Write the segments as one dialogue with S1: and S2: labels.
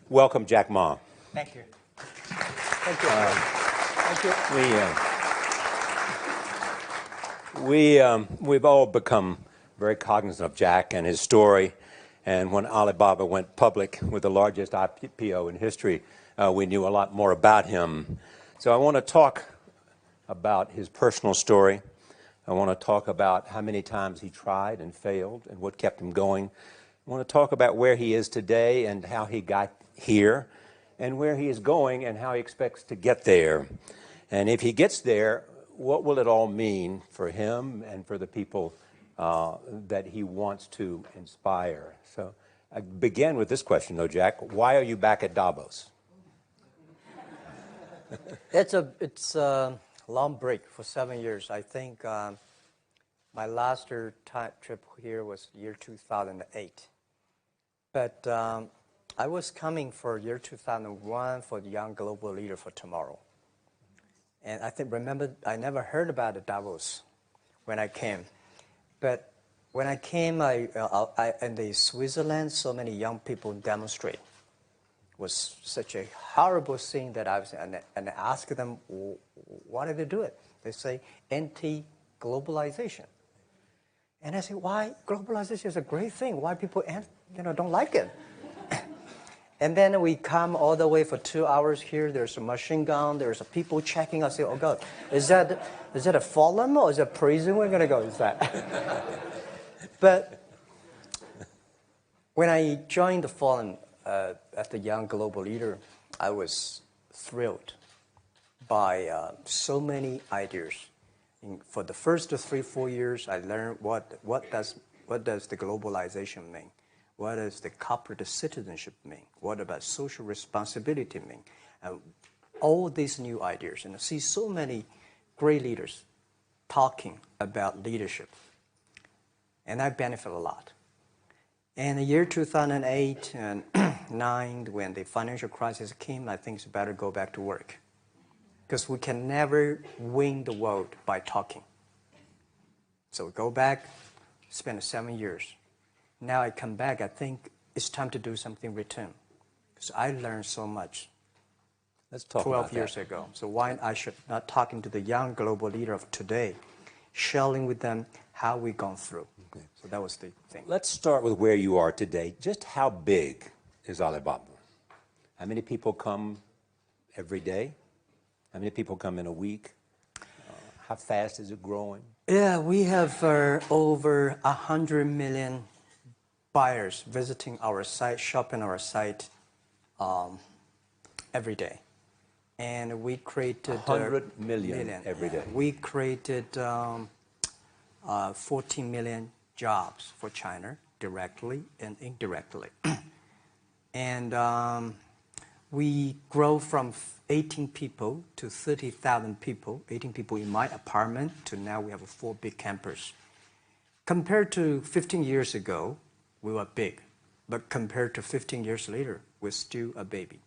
S1: welcome Jack Ma.
S2: Thank you. Thank you. Thank you.
S1: We've all become very cognizant of Jack and his story. And when Alibaba went public with the largest IPO in history, we knew a lot more about him. So I want to talk about his personal story. I want to talk about how many times he tried and failed and what kept him going. I want to talk about where he is today and how he got here, and where he is going and how he expects to get there. And if he gets there, what will it all mean for him and for the people that he wants to inspire? So I begin with this question, though, Jack. Why are you back at Davos?
S2: It's a long break for 7 years. I think my last trip here was year 2008. But I was coming for year 2001 for the Young Global Leader for Tomorrow. And remember, I never heard about the Davos when I came. But when I came, in the Switzerland, so many young people demonstrate. It was such a horrible thing that I was, and I asked them, why did they do it? They say, anti-globalization. And I say, why? Globalization is a great thing. Why people don't like it? And then we come all the way for 2 hours here. There's a machine gun. There's people checking us. I say, oh, God, is that a forum or is it a prison we're going to go? Is that? But when I joined the forum at the Young Global Leader, I was thrilled by so many ideas. For the first 3-4 years, I learned what does the globalization mean? What does the corporate citizenship mean? What about social responsibility mean? All these new ideas, and I see so many great leaders talking about leadership, and I benefit a lot. In the year 2008 and 2009, when the financial crisis came, I think it's better to go back to work, because we can never win the world by talking. So go back, spend 7 years. Now I come back, I think it's time to do something return. Because I learned so much.
S1: Let's talk
S2: 12 years ago. So why I should not talking to the young global leader of today, sharing with them how we've gone through. Okay. So that was the thing.
S1: Let's start with where you are today. Just how big is Alibaba? How many people come every day? How many people come in a week? How fast is it growing?
S2: Yeah, we have over 100 million buyers visiting our site, shopping our site every day. And we created
S1: 100 million every day.
S2: We created 14 million jobs for China, directly and indirectly. And we grow from 18 people to 30,000 people, 18 people in my apartment, to now we have 4 big campus. Compared to 15 years ago, we were big. But compared to 15 years later, we're still a baby.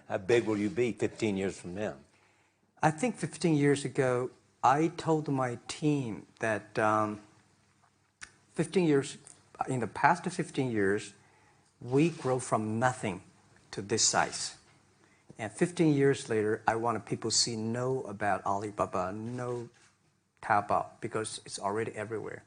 S1: How big will you be 15 years from now?
S2: I think 15 years ago, I told my team that in the past 15 years, we grow from nothing to this size. And 15 years later, I want people to know about Alibaba, know Taobao, because it's already everywhere.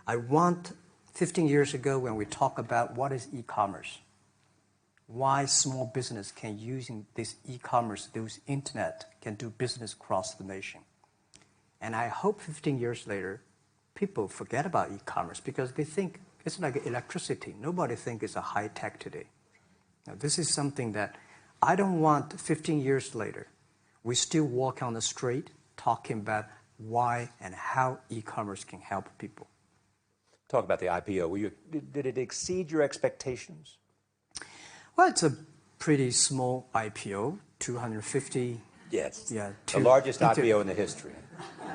S2: I want 15 years ago when we talk about what is e-commerce, why small business can use this e-commerce, this internet, can do business across the nation. And I hope 15 years later, people forget about e-commerce because they think it's like electricity. Nobody thinks it's a high tech today. Now, this is something that I don't want 15 years later, we still walk on the street talking about why and how e-commerce can help people.
S1: Talk about the IPO. Did it exceed your expectations?
S2: Well, it's a pretty small IPO, 250.
S1: Yes. Yeah. The largest IPO in the history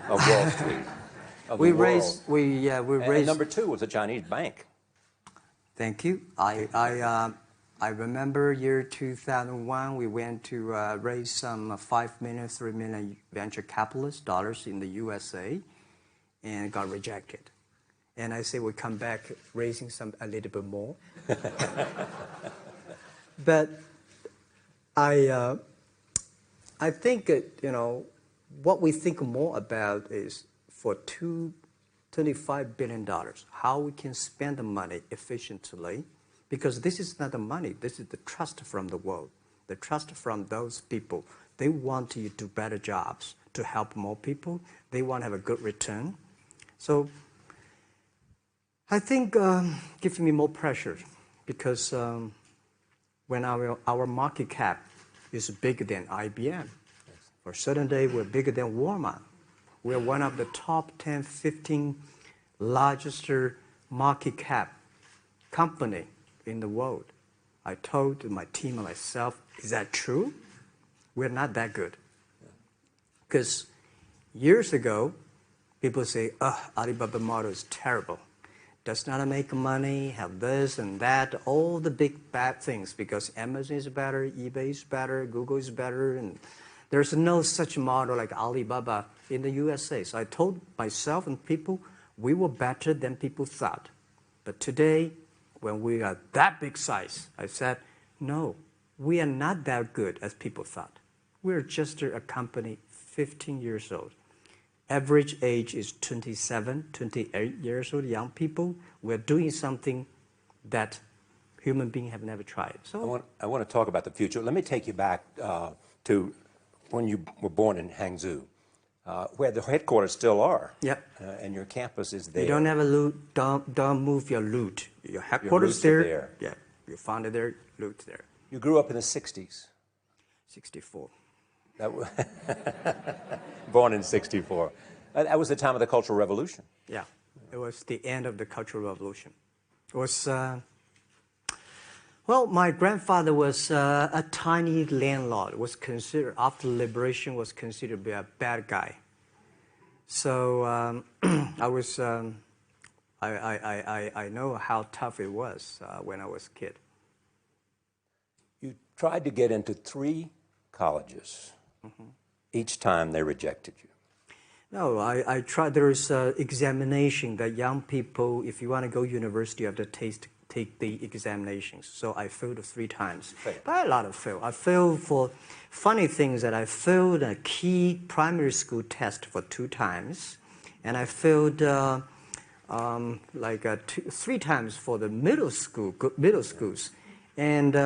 S1: of Wall Street.
S2: We raised.
S1: And number 2 was a Chinese bank.
S2: Thank you. I remember year 2001. We went to raise some 5 million, 3 million venture capitalist dollars in the USA, and got rejected. And I say we come back raising a little bit more. But I think, what we think more about is for $25 billion, how we can spend the money efficiently, because this is not the money, this is the trust from the world, the trust from those people. They want to do better jobs to help more people. They want to have a good return. So I think gives me more pressure, because when our market cap is bigger than IBM, for a certain day we're bigger than Walmart. We're one of the top 10, 15 largest market cap company in the world. I told my team and myself, is that true? We're not that good. Because years ago, people say, Alibaba model is terrible. Does not make money, have this and that, all the big bad things, because Amazon is better, eBay is better, Google is better, and there's no such model like Alibaba in the USA. So I told myself and people, we were better than people thought. But today, when we are that big size, I said, no, we are not that good as people thought. We're just a company 15 years old. Average age is 27, 28 years old, young people. We're doing something that human beings have never tried. So
S1: I want to talk about the future. Let me take you back to when you were born in Hangzhou, where the headquarters still are.
S2: Yep.
S1: And your campus is there.
S2: You don't have a loot, don't move your loot. Your headquarters there. Yeah, you found it there, loot there.
S1: You grew up in the 60s.
S2: 64.
S1: Born in 64. That was the time of the Cultural Revolution.
S2: Yeah, it was the end of the Cultural Revolution. It was, well, my grandfather was a tiny landlord. Was considered, after liberation, was considered to be a bad guy. So I was, I know how tough it was when I was a kid.
S1: You tried to get into 3 colleges. Mm-hmm. Each time they rejected you.
S2: No, I tried. There is an examination that young people, if you want to go university, you have to take the examinations. So I failed 3 times. But a lot of fail. I failed for funny things that I failed a key primary school test for 2 times. And I failed 3 times for the middle schools. And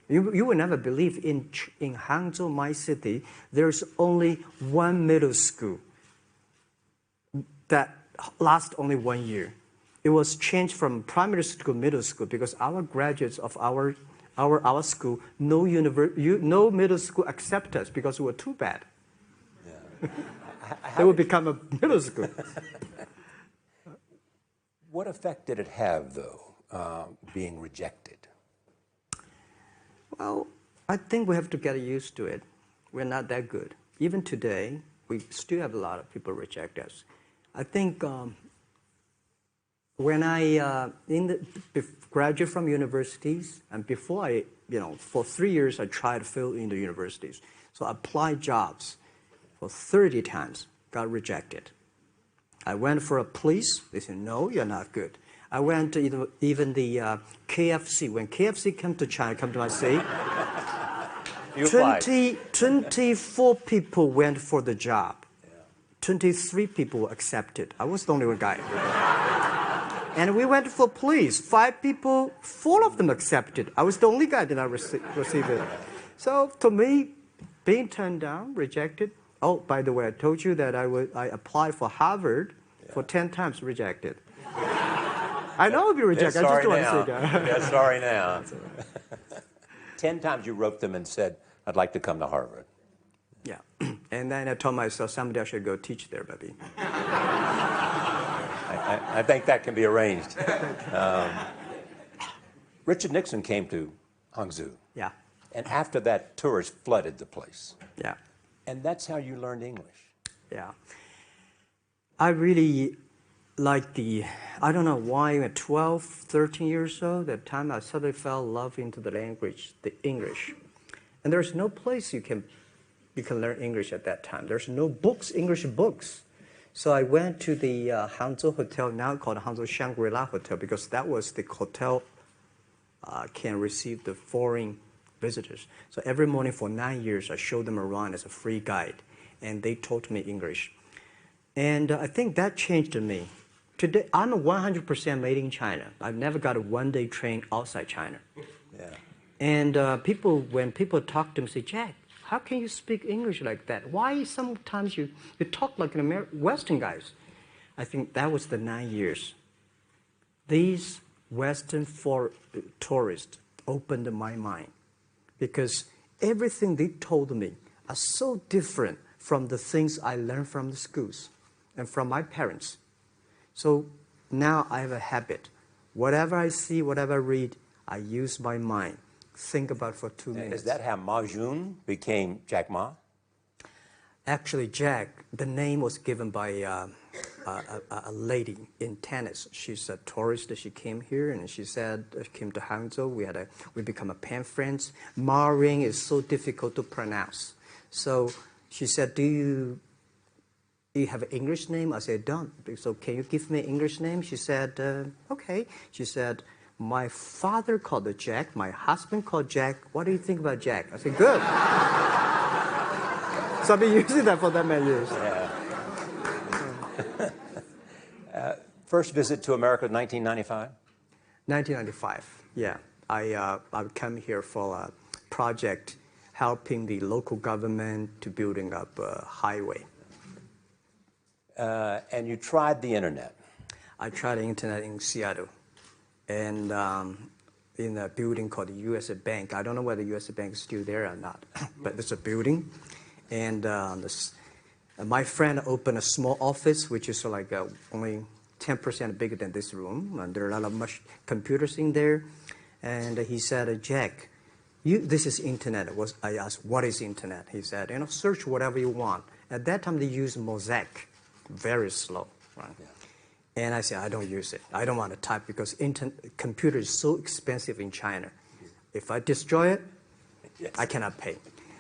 S2: you will never believe in Hangzhou, my city, there's only 1 middle school that lasts only 1 year. It was changed from primary school to middle school because our graduates of our school, no middle school accept us because we were too bad. Yeah. They would become a middle school.
S1: What effect did it have, though, being rejected?
S2: Well, I think we have to get used to it. We're not that good. Even today, we still have a lot of people reject us. I think when I graduate from universities, and before I, for 3 years, I tried to fill in the universities. So I applied jobs for 30 times, got rejected. I went for a police. They said, no, you're not good. I went to even the KFC. When KFC came to China, come to my city, 24 people went for the job. 23 people were accepted. I was the only one guy. And we went for police. 5 people, 4 of them accepted. I was the only guy that I received it. So to me, being turned down, rejected. Oh, by the way, I told you that I applied for Harvard for 10 times, rejected. I know I'll be rejected. I just don't want to say that.
S1: Yeah, sorry now. 10 times you wrote them and said, I'd like to come to Harvard.
S2: Yeah. And then I told myself, someday I should go teach there, baby.
S1: I think that can be arranged. Richard Nixon came to Hangzhou.
S2: Yeah.
S1: And after that, tourists flooded the place.
S2: Yeah.
S1: And that's how you learned English.
S2: Yeah. I really like I don't know why at 12, 13 years old, that time I suddenly fell in love into the language, the English. And there's no place you can learn English at that time. There's no books, English books. So I went to the Hangzhou Hotel, now called Hangzhou Shangri-La Hotel, because that was the hotel can receive the foreign visitors. So every morning for 9 years, I showed them around as a free guide, and they taught me English. And I think that changed me. Today, I'm 100% made in China. I've never got a one-day train outside China.
S1: Yeah.
S2: And when people talk to me, say, Jack, how can you speak English like that? Why sometimes you talk like an Western guys? I think that was the 9 years. These Western tourists opened my mind because everything they told me are so different from the things I learned from the schools and from my parents. So now I have a habit. Whatever I see, whatever I read, I use my mind. Think about for 2 minutes.
S1: Is that how Ma Jun became Jack Ma?
S2: Actually, Jack, the name was given by a lady in tennis. She's a tourist. She came here and she said, she came to Hangzhou. We become a pen friends. Ma Ring is so difficult to pronounce. So she said, do you have an English name? I said, don't. So can you give me an English name? She said, okay. She said, my father called it Jack. My husband called Jack. What do you think about Jack? I said, good. So I've been using that for that many years.
S1: Yeah. First visit to America, 1995?
S2: 1995, yeah. I come here for a project helping the local government to building up a highway.
S1: And you tried the internet?
S2: I tried the internet in Seattle. And in a building called the U.S. Bank. I don't know whether the U.S. Bank is still there or not, but it's a building. And my friend opened a small office, which is like only 10% bigger than this room. And there are a lot of computers in there. And he said, Jack, this is internet. I asked, what is internet? He said, search whatever you want. At that time, they used Mosaic, very slow. Right? Yeah. And I said, I don't use it. I don't want to type because computer is so expensive in China. If I destroy it, yes, I cannot pay.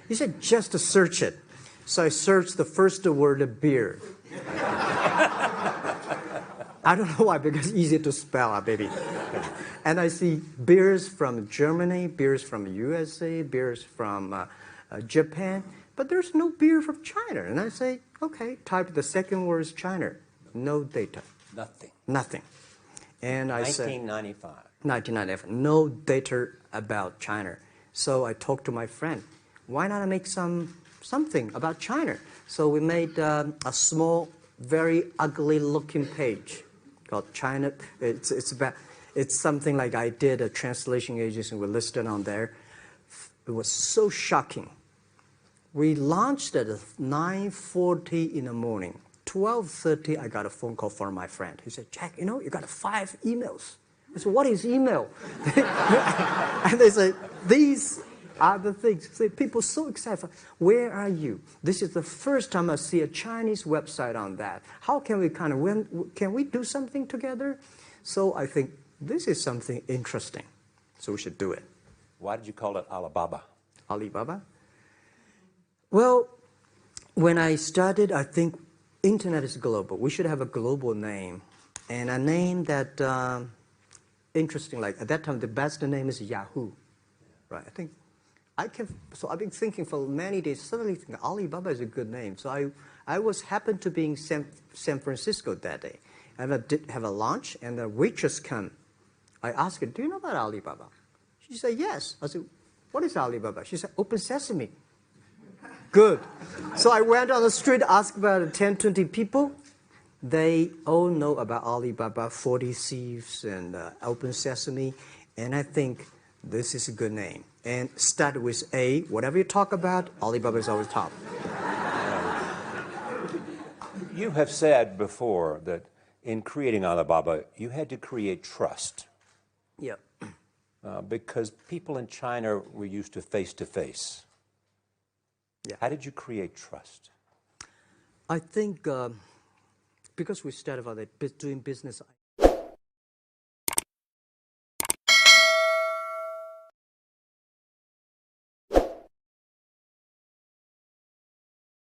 S2: He said, just to search it. So I searched the first word, beer. I don't know why, because it's easy to spell, baby. And I see beers from Germany, beers from USA, beers from Japan, but there's no beer from China. And I say, okay, type the second word is China. No data.
S1: Nothing.
S2: Nothing. And I
S1: 1995.
S2: said, 1995. No data about China. So I talked to my friend. Why not make something about China? So we made a small, very ugly-looking page called China. It's something like I did a translation agency and we listed on there. It was so shocking. We launched at 9:40 in the morning. 12:30, I got a phone call from my friend. He said, Jack, you got 5 emails. I said, what is email? And they said, these are the things. So people so excited. Where are you? This is the first time I see a Chinese website on that. How can we can we do something together? So I think this is something interesting. So we should do it.
S1: Why did you call it Alibaba?
S2: Alibaba? Well, when I started, I think internet is global. We should have a global name. And a name that, interesting, like at that time, the best name is Yahoo. Right? So I've been thinking for many days, suddenly thinking Alibaba is a good name. So I happened to be in San Francisco that day. And I did have a lunch, and the waitress came. I asked her, do you know about Alibaba? She said, yes. I said, what is Alibaba? She said, Open Sesame. Good. So I went on the street, asked about 10, 20 people. They all know about Alibaba, 40 Thieves, and Open Sesame. And I think this is a good name. And start with A. Whatever you talk about, Alibaba is always top.
S1: You have said before that in creating Alibaba, you had to create trust.
S2: Yeah.
S1: Because people in China were used to face-to-face.
S2: Yeah.
S1: How did you create trust?
S2: I think because we started doing business